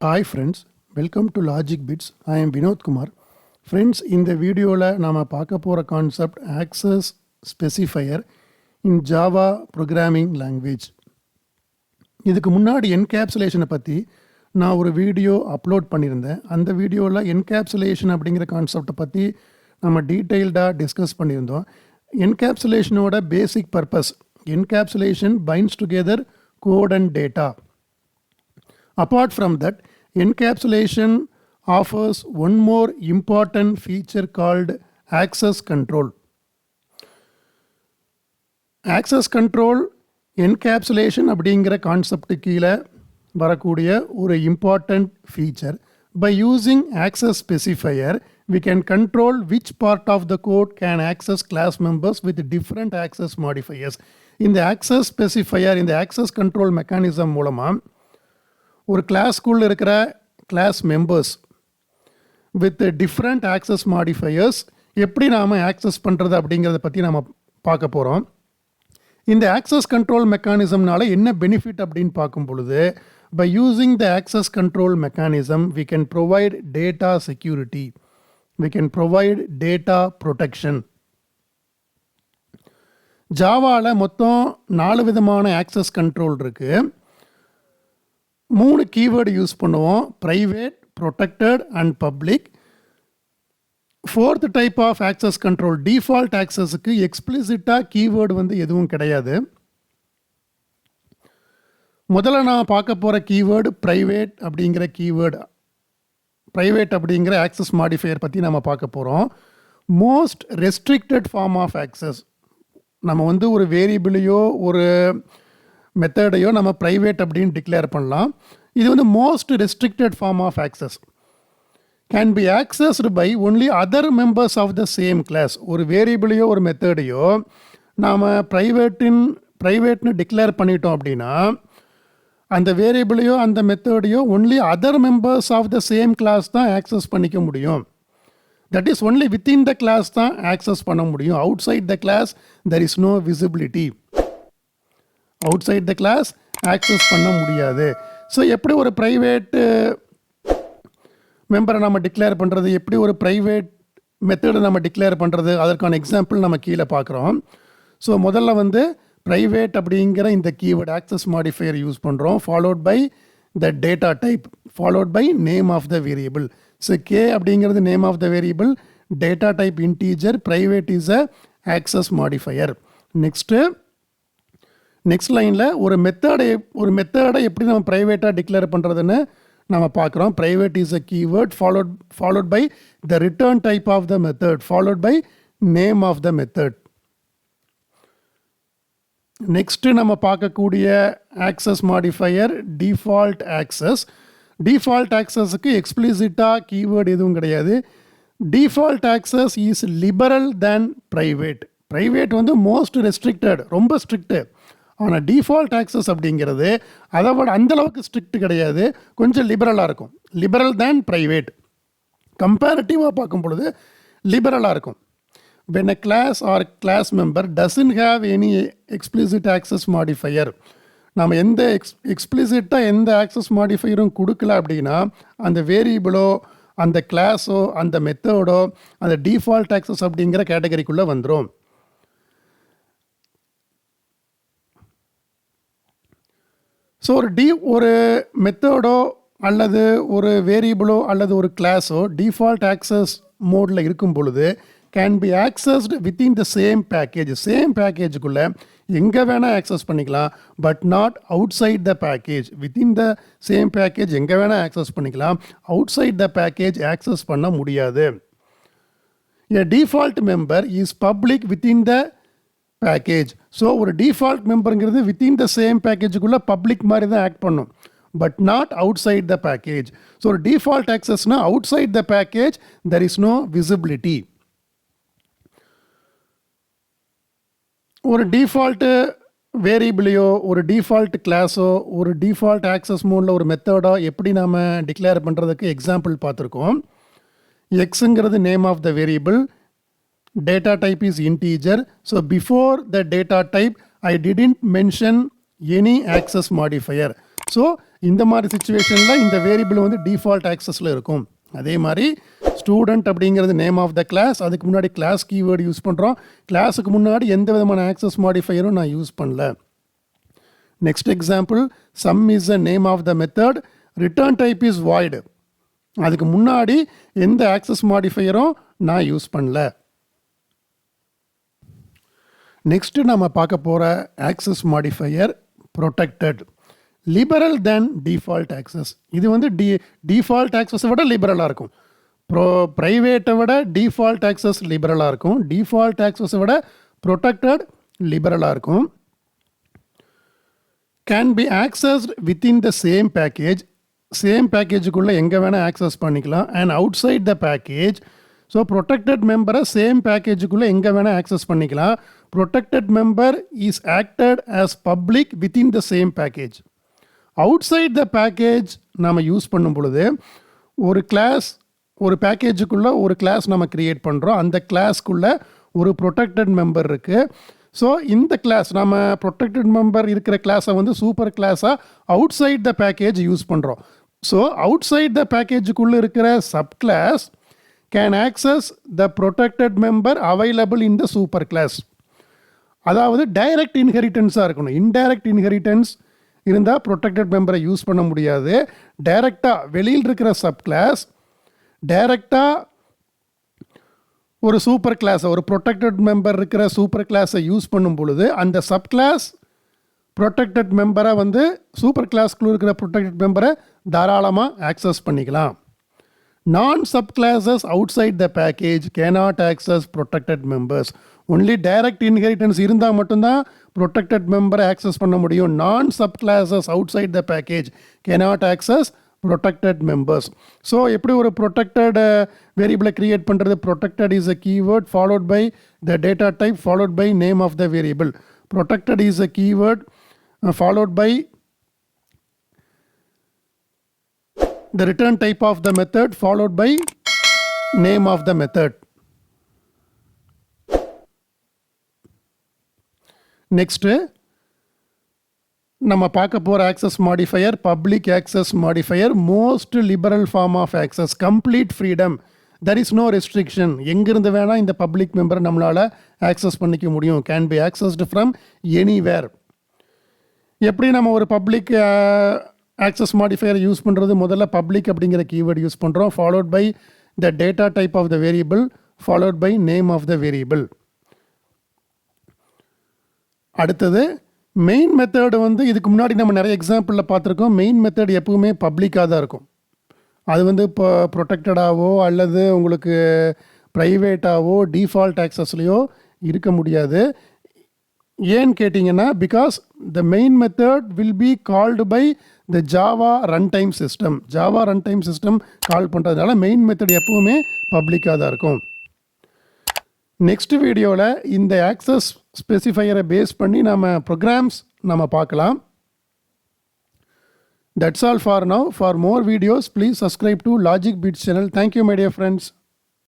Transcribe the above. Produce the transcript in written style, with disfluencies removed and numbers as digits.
Hi friends, welcome to Logic Bits. I am Vinod Kumar. Friends, இந்த வீடியோவில் நாம் பார்க்க போகிற concept access specifier in Java programming language. இதுக்கு முன்னாடி என்கேப்சுலேஷனை பற்றி நான் ஒரு வீடியோ அப்லோட் பண்ணியிருந்தேன். அந்த வீடியோவில் என்கேப்சுலேஷன் அப்படிங்கிற கான்செப்டை பற்றி நம்ம டீட்டெயில்டாக டிஸ்கஸ் பண்ணியிருந்தோம். என்கேப்சுலேஷனோட basic purpose, encapsulation binds together code and data. Apart from that, encapsulation offers one more important feature called access control. Access control encapsulation அப்படிங்கிற கான்செப்ட் கீழே வரக்கூடிய ஒரு important feature. By using access specifier, we can control which part of the code can access class members with different access modifiers. இந்த access specifier, இந்த access control mechanism மூலமாக ஒரு கிளாஸ்க்குள்ளே இருக்கிற class members with different access modifiers எப்படி நாம் access பண்ணுறது அப்படிங்கிறத பற்றி நாம் பார்க்க போகிறோம். இந்த ஆக்சஸ் கண்ட்ரோல் மெக்கானிசம்னால என்ன பெனிஃபிட் அப்படின்னு பார்க்கும் பொழுது, by using the access control mechanism we can provide data security, we can provide data protection. ஜாவாவில் மொத்தம் 4 விதமான ஆக்சஸ் கண்ட்ரோல் இருக்குது. 3 கீவேர்டு யூஸ் பண்ணுவோம்: private, protected and public. 4th type of access control, default ஆக்சஸுக்கு எக்ஸ்பிளிசிட்டாக கீவேர்டு எதுவும் கிடையாது. முதல்ல நான் பார்க்க போகிற கீவேர்டு ப்ரைவேட் அப்படிங்கிற கீவேர்டு. ப்ரைவேட் அப்படிங்கிற ஆக்சஸ் மாடிஃபையர் பற்றி நம்ம பார்க்க போகிறோம். Most restricted form of access. நம்ம ஒரு வேரியபிளையோ ஒரு மெத்தடையோ நம்ம ப்ரைவேட் அப்படின்னு டிக்ளேர் பண்ணலாம். இது most restricted form of access. Can be accessed by only other members of the same class. ஒரு வேரியபிளையோ ஒரு மெத்தடையோ நாம் ப்ரைவேட்னு டிக்ளேர் பண்ணிட்டோம் அப்படின்னா அந்த வேரியபிளையோ அந்த மெத்தடையோ only other members of the same class தான் ஆக்சஸ் பண்ணிக்க முடியும். That is only within the class தான் ஆக்சஸ் பண்ண முடியும். Outside the class there is no visibility. Outside the class access பண்ண முடியாது. ஸோ எப்படி ஒரு ப்ரைவேட் மெம்பரை நம்ம டிக்ளேர் பண்ணுறது, எப்படி ஒரு ப்ரைவேட் மெத்தடை நம்ம டிக்ளேர் பண்ணுறது, அதற்கான எக்ஸாம்பிள் நம்ம கீழே பார்க்குறோம். ஸோ முதல்ல ப்ரைவேட் அப்படிங்கிற இந்த கீவேர்டு ஆக்சஸ் மாடிஃபையர் யூஸ் பண்ணுறோம். Followed by the data type, followed by name of the variable. So K அப்படிங்கிறது name of the variable, data type integer, private is a access modifier. Next லைனில் ஒரு மெத்தடை எப்படி நம்ம ப்ரைவேட்டாக டிக்ளேர் பண்ணுறதுன்னு நம்ம பார்க்குறோம். Private is a keyword followed by the return type of the method, followed by name of the method. Next நம்ம பார்க்கக்கூடிய access modifier default access. Default ஆக்சஸுக்கு எக்ஸ்பிளிசிட்டாக கீவேர்டு எதுவும் கிடையாது. Default access is liberal than private. Private most restricted, ரொம்ப strict. ஆனால் default access அப்படிங்கிறது அதை விட அந்தளவுக்கு ஸ்ட்ரிக்ட் கிடையாது, கொஞ்சம் லிபரலாக இருக்கும். லிபரல் தேன் ப்ரைவேட், கம்பேரிட்டிவாக பார்க்கும் பொழுது லிபரலாக இருக்கும். when a class or class member doesn't have any explicit access modifier, நம்ம எந்த எக்ஸ்பிளிசிட்டாக எந்த ஆக்சஸ் மாடிஃபையரும் கொடுக்கல அப்படின்னா அந்த வேரியபிளோ அந்த கிளாஸோ அந்த மெத்தடோ அந்த டிஃபால்ட் ஆக்சஸ் அப்படிங்கிற கேட்டகரிக்குள்ளே வந்துடும். ஸோ ஒரு மெத்தடோ அல்லது ஒரு வேரியபிளோ அல்லது ஒரு கிளாஸோ டிஃபால்ட் ஆக்சஸ் மோடில் இருக்கும் பொழுது can be accessed within the same package. Same பேக்கேஜுக்குள்ளே எங்கே வேணால் ஆக்சஸ் பண்ணிக்கலாம், but not outside the package. Within the same package எங்கே வேணால் ஆக்சஸ் பண்ணிக்கலாம், outside the package access பண்ண முடியாது. A default member is public within the package. So ஒரு டிஃபால்ட் மெம்பருங்கிறது வித்தின் த சேம் பேக்கேஜுக்குள்ளே பப்ளிக் மாதிரி தான் ஆக்ட் பண்ணும், but not outside the package. So ஒரு டிஃபால்ட் ஆக்சஸ்னால் out side the package there is no visibility. ஒரு டிஃபால்ட்டு வேரியபிளையோ ஒரு டிஃபால்ட் கிளாஸோ ஒரு டிஃபால்ட் ஆக்சஸ் மோடில் ஒரு மெத்தடோ எப்படி நாம் டிக்ளேர் பண்ணுறதுக்கு எக்ஸாம்பிள் பார்த்துருக்கோம். எக்ஸுங்கிறது name of the variable, data type is integer. So before the data type I didn't mention any access modifier. So இந்த மாதிரி சிச்சுவேஷனில் இந்த வேரியபிள் வந்து டிஃபால்ட் ஆக்சஸில் இருக்கும். அதே மாதிரி ஸ்டூடெண்ட் அப்படிங்கிறது நேம் ஆஃப் த கிளாஸ், அதுக்கு முன்னாடி கிளாஸ் கீவேர்டு யூஸ் பண்ணுறோம். கிளாஸுக்கு முன்னாடி எந்த விதமான ஆக்சஸ் மாடிஃபையரும் நான் யூஸ் பண்ணல. Next example, sum is the name of the method, return type is void. அதுக்கு முன்னாடி எந்த ஆக்சஸ் மாடிஃபையரும் நான் யூஸ் பண்ணல. நெக்ஸ்ட்டு நம்ம பார்க்க போகிற ஆக்சஸ் மாடிஃபையர் ப்ரொடெக்டட், லிபரல் தென் டிஃபால்ட் ஆக்சஸ். இது வந்து டிஃபால்ட் ஆக்சஸை விட லிபரலாக இருக்கும். ப்ரைவேட்டை விட டிஃபால்ட் ஆக்சஸ் லிபரலாக இருக்கும். டிஃபால்ட் ஆக்சஸை விட ப்ரொடெக்டட் லிபரலாக இருக்கும். Can be accessed within the same package, same பேக்கேஜுக்குள்ளே எங்கே வேணால் ஆக்சஸ் பண்ணிக்கலாம். And outside the package, so protected மெம்பரை சேம் பேக்கேஜுக்குள்ளே எங்கே வேணால் ஆக்சஸ் பண்ணிக்கலாம். Protected member is acted as public within the same package. Outside the package நம்ம யூஸ் பண்ணும் பொழுது ஒரு கிளாஸ், ஒரு பேக்கேஜுக்குள்ளே ஒரு கிளாஸ் நம்ம க்ரியேட் பண்ணுறோம். அந்த கிளாஸ்க்குள்ளே ஒரு ப்ரொடெக்டட் மெம்பர் இருக்குது. ஸோ இந்த கிளாஸ் நம்ம ப்ரொடெக்டட் மெம்பர் இருக்கிற கிளாஸை வந்து சூப்பர் கிளாஸாக outside the package use பண்ணுறோம். ஸோ அவுட் சைட் த பேக்கேஜுக்குள்ளே இருக்கிற subclass can access the protected member available in the super class. அதாவது டைரக்ட் இன்ஹெரிட்டன்ஸாக இருக்கணும். இன்டைரக்ட் இன்ஹெரிட்டன்ஸ் இருந்தால் ப்ரொடெக்டட் மெம்பரை யூஸ் பண்ண முடியாது. டைரெக்டாக வெளியில் இருக்கிற சப் கிளாஸ் டைரெக்டாக ஒரு சூப்பர் கிளாஸை, ஒரு ப்ரொடெக்டட் மெம்பர் இருக்கிற சூப்பர் கிளாஸை யூஸ் பண்ணும் பொழுது அந்த சப் கிளாஸ் ப்ரொடெக்டட் மெம்பரை வந்து சூப்பர் கிளாஸ்க்குள்ள இருக்கிற ப்ரொடெக்டட் மெம்பரை தாராளமாக ஆக்சஸ் பண்ணிக்கலாம். Non subclasses outside the package cannot access protected members. Only direct inheritance இருந்தால் மட்டும்தான் ப்ரொடெக்டட் மெம்பரை ஆக்சஸ் பண்ண முடியும். Non subclasses outside the package cannot access protected members. So எப்படி ஒரு protected வேரியபிளை கிரியேட் பண்ணுறது? protected is a keyword followed by the data type followed by name of the variable. Protected is a keyword followed by the return type of the method followed by name of the method. Next, நம்ம பார்க்க போகிற access modifier public access modifier, most liberal form of access, complete freedom, there is no restriction. எங்கிருந்து வேணால் இந்த public மெம்பரை நம்மளால் access பண்ணிக்க முடியும். Can be accessed from anywhere. எப்படி நம்ம ஒரு பப்ளிக் ஆக்சஸ் மாடிஃபையர் யூஸ் பண்ணுறது? முதல்ல பப்ளிக் அப்படிங்கிற கீவேர்டு யூஸ் பண்ணுறோம், followed by the data type of the variable, followed by name of the variable. அடுத்தது மெயின் மெத்தட் வந்து இதுக்கு முன்னாடி நம்ம நிறைய எக்ஸாம்பிளில் பார்த்துருக்கோம். மெயின் மெத்தட் எப்பவுமே பப்ளிக்காக தான் இருக்கும். அது வந்து இப்போ ப்ரொடெக்டடாகவோ அல்லது உங்களுக்கு ப்ரைவேட்டாகவோ டிஃபால்ட் ஆக்சஸ்லேயோ இருக்க முடியாது. ஏன்னு கேட்டிங்கன்னா, because the main method will be called by the Java run time system. Java run time system call பண்ணுறதுனால மெயின் மெத்தட் எப்பவுமே பப்ளிக்காக தான் இருக்கும். நெக்ஸ்ட் வீடியோவில் இந்த ஆக்சஸ் ஸ்பெசிஃபையரை பேஸ் பண்ணி நம்ம ப்ரோக்ராம்ஸ் நம்ம பார்க்கலாம். That's all for now. For more videos, please subscribe to Logic Beats channel. Thank you, my dear friends.